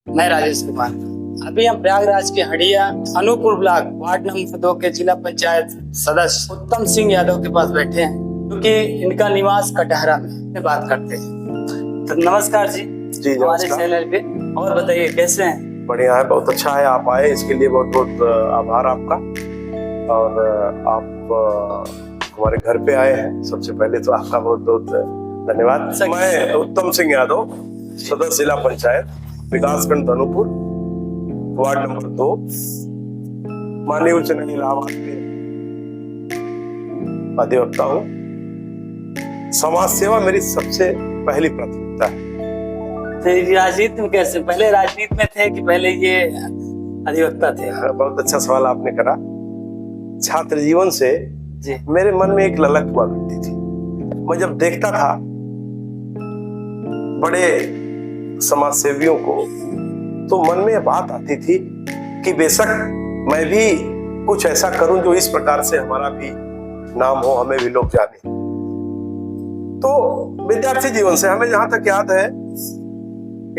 मैं राजेश कुमार। अभी हम प्रयागराज के हड़िया अनूपपुर ब्लॉक वार्ड नंबर 2 के जिला पंचायत सदस्य उत्तम सिंह यादव के पास बैठे हैं, क्योंकि इनका निवास कटहरा में। बात करते हैं। तो नमस्कार जी हमारे चैनल पे। और बताइए कैसे हैं? बढ़िया है, बहुत अच्छा है। आप आए इसके लिए बहुत बहुत आभार आपका। और आप हमारे घर पे आए हैं, सबसे पहले तो आपका बहुत बहुत धन्यवाद। मैं उत्तम सिंह यादव, सदस्य जिला पंचायत विकासखंड अनूपपुर वार्ड नंबर 2, माननीय उच्च न्यायालय इलाहाबाद के अधिवक्ता हूँ। समाज सेवा मेरी सबसे पहली प्राथमिकता है। तो राजनीति में कैसे, पहले राजनीति में थे कि पहले ये अधिवक्ता थे? बहुत अच्छा सवाल आपने करा। छात्र जीवन से जी मेरे मन में एक ललक हुआ करती थी। मैं जब देखता था बड़े समाज सेवियों को, तो मन में बात आती थी कि बेशक मैं भी कुछ ऐसा करूं जो इस प्रकार से हमारा भी नाम हो, हमें भी लोग जाने। तो विद्यार्थी जीवन से हमें जहां तक याद है,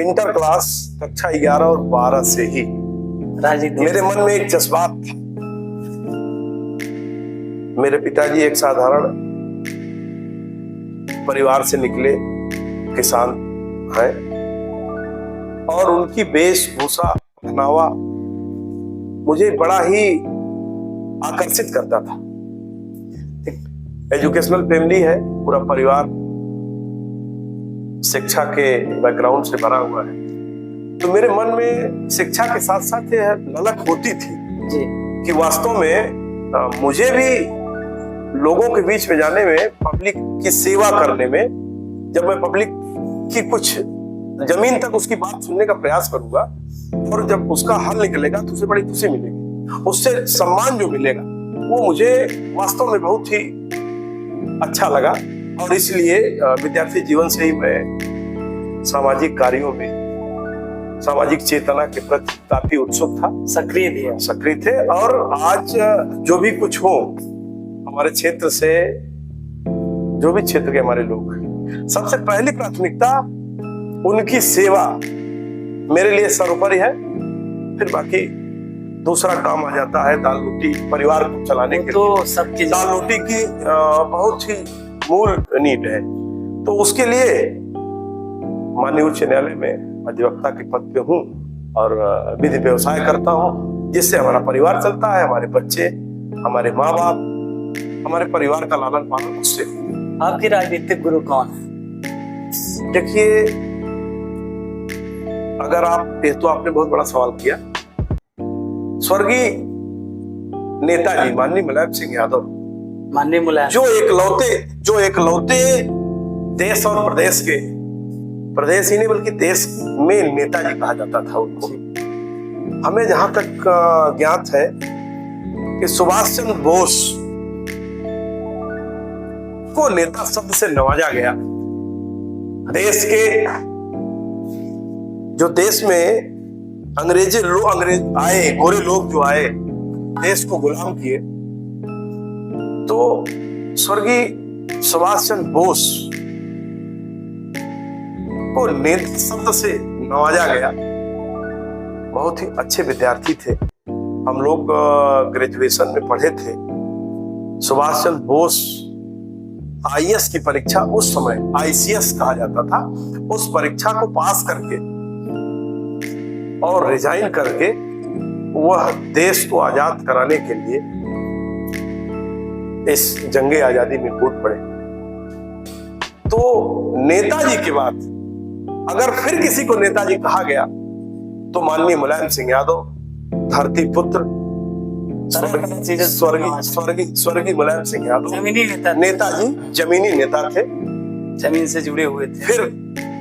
इंटर क्लास कक्षा 11 और 12 से ही राजनीति मेरे मन में एक जज्बात था। मेरे पिताजी एक साधारण परिवार से निकले किसान हैं, और उनकी वेशभूषा पहनावा मुझे बड़ा ही आकर्षित करता था। एजुकेशनल फैमिली है, पूरा परिवार शिक्षा के बैकग्राउंड से भरा हुआ है। तो मेरे मन में शिक्षा के साथ साथ यह ललक होती थी जी कि वास्तव में मुझे भी लोगों के बीच में जाने में, पब्लिक की सेवा करने में, जब मैं पब्लिक की कुछ जमीन तक उसकी बात सुनने का प्रयास करूंगा और जब उसका हल निकलेगा तो उसे बड़ी खुशी मिलेगी, उससे सम्मान जो मिलेगा वो मुझे वास्तव में बहुत ही अच्छा लगा। और इसलिए विद्यार्थी जीवन से ही मैं सामाजिक कार्यों में, सामाजिक चेतना के प्रति काफी उत्सुक था, सक्रिय थे। और आज जो भी कुछ हो हमारे क्षेत्र से, जो भी क्षेत्र के हमारे लोग हैं, सबसे पहली प्राथमिकता उनकी सेवा मेरे लिए सर्वोपरि है। फिर बाकी दूसरा काम आ जाता है दाल रोटी, परिवार को चलाने के तो लिए सबकी दाल रोटी की बहुत ही मूल नीड है। तो उसके लिए माननीय उच्च न्यायालय में अधिवक्ता के पद पे हूँ और विधि व्यवसाय करता हूँ, जिससे हमारा परिवार चलता है, हमारे बच्चे, हमारे माँ बाप, हमारे परिवार का लालन पालन उससे। आपके राजनीतिक गुरु कौन है? देखिए, अगर आप, ये तो आपने बहुत बड़ा सवाल किया। स्वर्गीय नेताजी माननीय मुलायम सिंह यादव, माननीय मुलायम, जो एकलौते देश और प्रदेश के, प्रदेश ही नहीं बल्कि देश में नेताजी कहा जाता था उनको। हमें जहां तक ज्ञात है कि सुभाष चंद्र बोस को नेता शब्द से नवाजा गया। देश के, जो देश में अंग्रेज आए, गोरे लोग जो आए, देश को गुलाम किए, तो स्वर्गीय सुभाष चंद्र बोस को नेता शब्द से नवाजा गया। बहुत ही अच्छे विद्यार्थी थे हम लोग, ग्रेजुएशन में पढ़े थे। सुभाष चंद्र बोस आईएएस की परीक्षा, उस समय आईसीएस कहा जाता था, उस परीक्षा को पास करके और रिजाइन करके वह देश को आजाद कराने के लिए इस जंगे आजादी में कूद पड़े। तो नेताजी के बाद अगर फिर किसी को नेताजी कहा गया तो माननीय मुलायम सिंह यादव, धरती पुत्र, स्वर्गीय मुलायम सिंह यादव नेताजी जमीनी नेता थे, जमीन से जुड़े हुए थे। फिर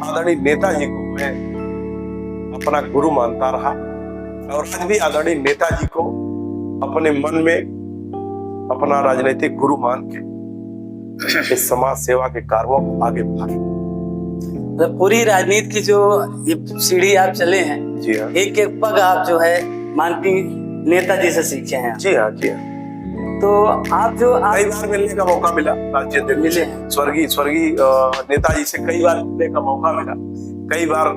आदरणीय नेताजी को मैं अपना गुरु मानता रहा, और आज भी आदरणीय नेताजी को अपने मन में अपना राजनीतिक गुरु मान के इस समाज सेवा के कार्यों को आगे बढ़ाएं। तो पूरी राजनीति की जो ये सीढ़ी आप चले हैं, जी हाँ, एक एक पग आप जो है माननीय नेताजी से सीखे हैं। जी हाँ, जी हाँ। तो आप जो कई बार मिलने का मौका मिला, स्वर्गीय नेताजी से कई बार मिलने का मौका मिला। कई बार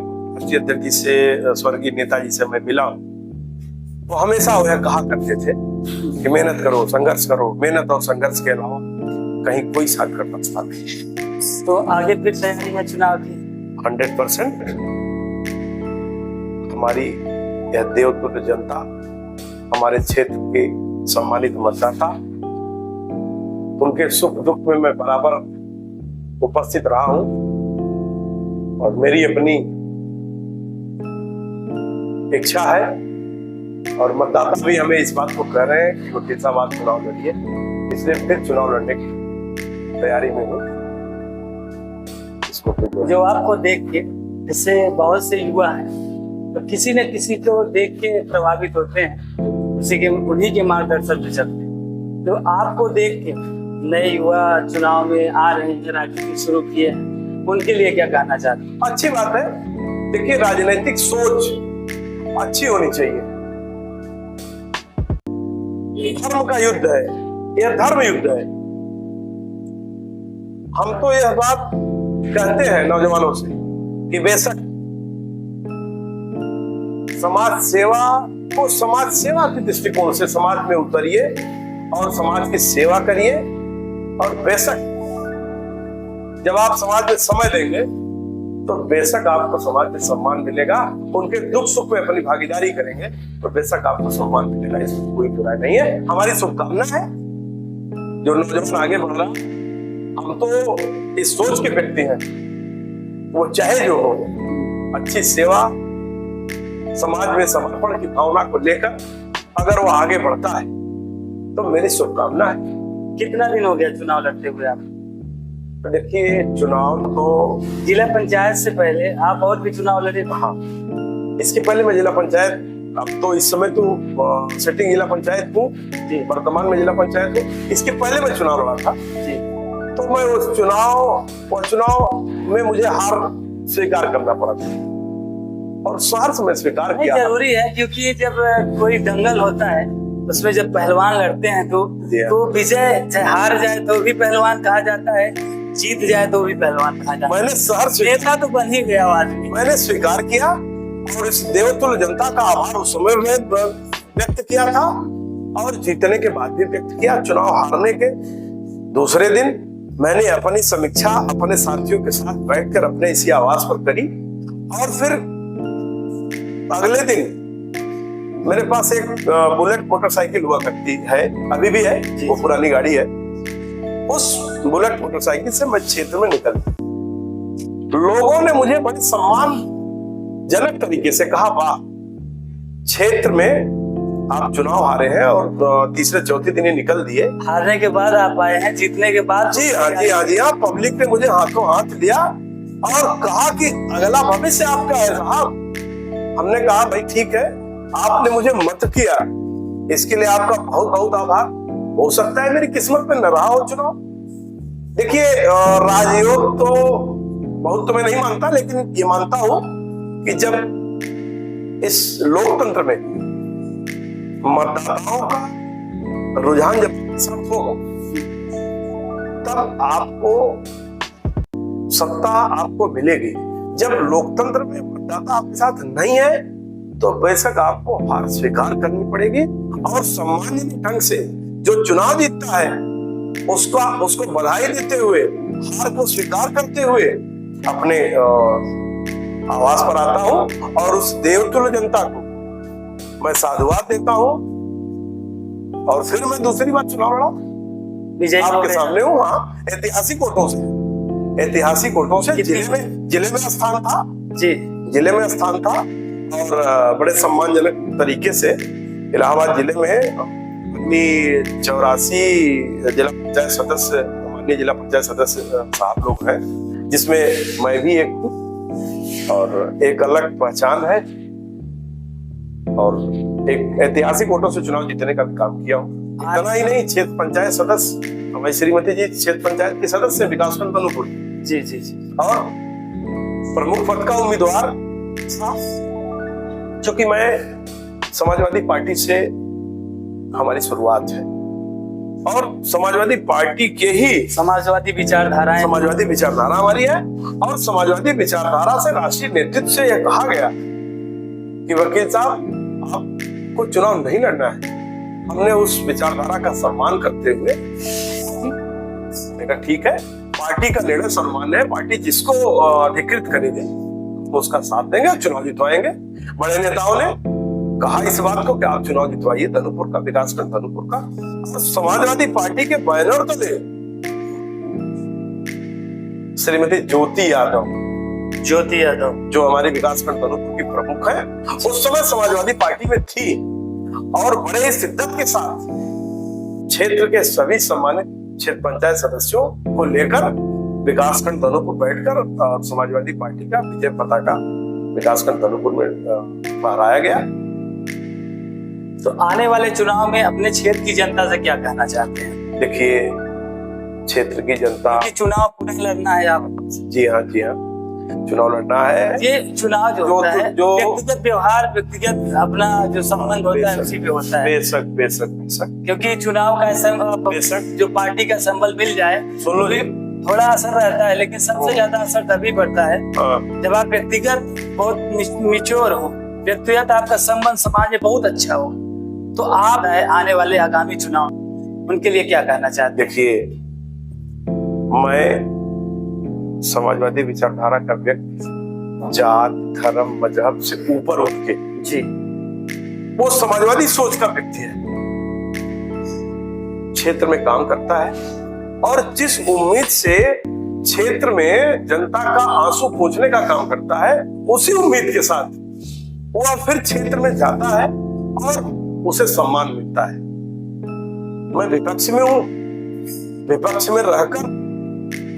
राष्ट्रीय अध्यक्ष जी से, स्वर्गीय नेताजी से मैं मिला, वो हमेशा वह कहा करते थे कि मेहनत करो, संघर्ष करो, मेहनत और संघर्ष के अलावा कहीं कोई शॉर्टकट रास्ता नहीं। तो आगे फिर तैयारी है चुनाव की? 100% हमारी यह देवतुल्य जनता, हमारे क्षेत्र के सम्मानित मतदाता, उनके सुख दुख में मैं बराबर उपस्थित रहा हूं और मेरी अपनी इच्छा है और मतदाता भी हमें इस बात को कह रहे हैं कि वो फैजाबाद चुनाव लड़िए, इसलिए फिर चुनाव लड़ने की तैयारी में हूँ। इसको जो आपको देख के, जैसे बहुत से युवा हैं तो किसी न किसी को देख के प्रभावित होते हैं, उन्हीं के मार्गदर्शन पे चलते हैं। तो आपको देख के नए युवा चुनाव में आ रहे हैं, राजनीति शुरू किए हैं, उनके लिए क्या कहना चाहते हैं? अच्छी बात है। देखिए, राजनीतिक सोच अच्छी होनी चाहिए। धर्म का युद्ध है, यह धर्म युद्ध है। हम तो यह बात कहते हैं नौजवानों से कि बेशक समाज सेवा को समाज सेवा के दृष्टिकोण से समाज में उतरिए और समाज की सेवा करिए, और बेशक जब आप समाज में समय देंगे तो बेशक आपको समाज में सम्मान मिलेगा। उनके दुख सुख में अपनी भागीदारी करेंगे तो बेशक आपको सम्मान मिलेगा, इसमें कोई बुराई नहीं है। हमारी शुभकामना है जो नौजवान आगे बढ़ रहा, हम तो इस सोच के व्यक्ति हैं, वो चाहे जो हो, अच्छी सेवा, समाज में समर्पण की भावना को लेकर अगर वो आगे बढ़ता है तो मेरी शुभकामना है। कितना दिन हो गया चुनाव लड़ते हुए आप? तो देखिए, चुनाव तो जिला पंचायत से पहले आप और भी चुनाव लड़े? हाँ, इसके पहले मैं जिला पंचायत, अब तो इस समय तो सिटिंग जिला पंचायत हूँ, वर्तमान में जिला पंचायत हूँ। इसके पहले मैं चुनाव लड़ा था जी। तो मैं उस चुनाव में मुझे हार स्वीकार करना पड़ा था और सहर्ष में स्वीकार किया। जरूरी है, क्योंकि जब कोई दंगल होता है उसमें जब पहलवान लड़ते हैं तो विजय चाहे हार जाए तो भी पहलवान कहा जाता है, जीत जाए तो भी पहलवान कहा जाता है। मैंने सहर्ष, नेता तो बन ही गया आदमी। मैंने स्वीकार किया और इस देवतुल्य जनता का आभार उस समय में व्यक्त किया था और जीतने के बाद भी व्यक्त किया। चुनाव हारने के दूसरे दिन मैंने अपनी समीक्षा अपने साथियों के साथ बैठकर अपने इसी आवास पर करी और फिर अगले दिन मेरे पास एक बुलेट मोटरसाइकिल हुआ करती है, अभी भी है, वो पुरानी गाड़ी है। उस बुलेट मोटरसाइकिल से मैं क्षेत्र में निकल, लोगों ने मुझे बड़े सम्मानजनक तरीके से कहा, वाह, क्षेत्र में आप चुनाव हारे हैं और तीसरे चौथे दिन ही निकल दिए। हारने के बाद आप आए हैं, जीतने के बाद? जी हाँ, जी हाँ, जी हाँ। पब्लिक ने मुझे हाथों हाथ लिया और कहा कि अगला भविष्य आपका है साहब। हमने कहा, भाई ठीक है, आपने मुझे मत किया, इसके लिए आपका बहुत बहुत आभार। हो सकता है मेरी किस्मत में न रहा हो चुनाव। देखिए, राजयोग तो बहुत तो मैं नहीं मानता, लेकिन ये मानता हूं कि जब इस लोकतंत्र में मतदाताओं का रुझान जब सब हो, तब आपको सत्ता आपको मिलेगी। जब लोकतंत्र में मतदाता आपके साथ नहीं है तो बेशक आपको हार स्वीकार करनी पड़ेगी और सम्मानित ढंग से जो चुनाव जीतता है उसको बधाई देते हुए, हार को स्वीकार करते हुए अपने आवास पर आता हूं और उस देवतुल्य जनता को मैं साधुवाद देता हूं और फिर मैं दूसरी बार चुनाव लड़ा आपके सामने हूँ। हाँ, ऐतिहासिक वोटों से जिले में स्थान था जी, जिले में स्थान था और बड़े सम्मानजनक तरीके से इलाहाबाद जिले में अपनी 84 जिला पंचायत सदस्य, माननीय जिला पंचायत सदस्य साहब लोग हैं, जिसमें मैं भी एक हूँ और एक अलग पहचान है और एक ऐतिहासिक वोटों से चुनाव जीतने का भी काम किया हूँ। इतना ही नहीं, क्षेत्र पंचायत सदस्य हमारी श्रीमती जी क्षेत्र पंचायत की सदस्य विकासखंड अनुपुर जी जी जी और प्रमुख पद का उम्मीदवार था। चूंकि मैं समाजवादी पार्टी से हमारी शुरुआत है और समाजवादी पार्टी के ही समाजवादी विचारधाराएं, समाजवादी विचारधारा हमारी है। और समाजवादी विचारधारा से राष्ट्रीय नेतृत्व से यह कहा गया कि वकील साहब आपको चुनाव नहीं लड़ना है। हमने उस विचारधारा का सम्मान करते हुए देखा ठीक है, पार्टी का निर्णय सम्मान्य है, पार्टी जिसको अधिकृत करेगी उसका साथ देंगे, चुनाव जितवाएंगे। बड़े नेताओं ने कहा इस बात को कि आप चुनाव जितवाइए धनुपुर का, विकासखंड धनुपुर का। समाजवादी पार्टी के बैनर तले श्रीमती ज्योति यादव जो हमारी विकासखंड धनुपुर की प्रमुख है, उस समय समाजवादी पार्टी में थी और बड़े ही शिद्दत के साथ क्षेत्र के सभी सम्मानित क्षेत्र पंचायत सदस्यों को लेकर विकासखंड धनुपुर बैठकर समाजवादी पार्टी का विजय पताका विकासखंड धनुपुर में फहराया गया। तो आने वाले चुनाव में अपने क्षेत्र की जनता से क्या कहना चाहते हैं? देखिए, क्षेत्र की जनता, चुनाव पुनः लड़ना है आप? जी हाँ, चुनाव लड़ना है। ये चुनाव जो होता है व्यक्तिगत व्यवहार, व्यक्तिगत अपना जो संबंध होता है उसी पे होता है। बेशक क्योंकि चुनाव का जो पार्टी का संबल मिल जाए, सुन लो जी, थोड़ा असर रहता है, लेकिन सबसे ज्यादा असर तभी पड़ता है जब आप व्यक्तिगत बहुत मिच्योर हो, व्यक्तिगत आपका संबंध समाज में बहुत अच्छा हो। तो आप आने वाले आगामी चुनाव उनके लिए क्या कहना चाहते हैं? देखिए, मैं समाजवादी विचारधारा का व्यक्ति, जात धर्म मजहब से ऊपर उठ के जी वो समाजवादी सोच का व्यक्ति है, क्षेत्र में काम करता है और जिस उम्मीद से क्षेत्र में जनता का आंसू पोंछने का काम करता है, उसी उम्मीद के साथ वो फिर क्षेत्र में जाता है और उसे सम्मान मिलता है। मैं विपक्ष में हूं, विपक्ष में रहकर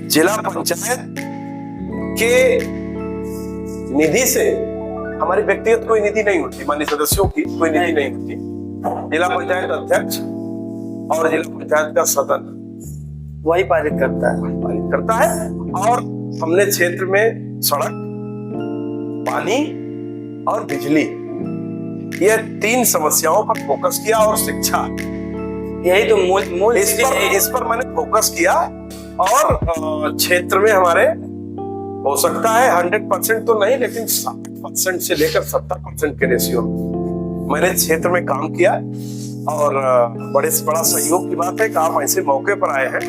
जिला पंचायत के निधि से, हमारी व्यक्तिगत कोई निधि नहीं होती, माननीय सदस्यों की कोई निधि नहीं होती, जिला पंचायत अध्यक्ष और जिला पंचायत का सदन वही पारित करता है। और हमने क्षेत्र में सड़क, पानी और बिजली, ये 3 समस्याओं पर फोकस किया और शिक्षा, यही तो मूल इस पर मैंने फोकस किया। और क्षेत्र में हमारे हो सकता है 100% तो नहीं, लेकिन 60% से लेकर 70% के रेशियो में मैंने क्षेत्र में काम किया। और बड़ा सहयोग की बात है कि आप ऐसे मौके पर आए हैं।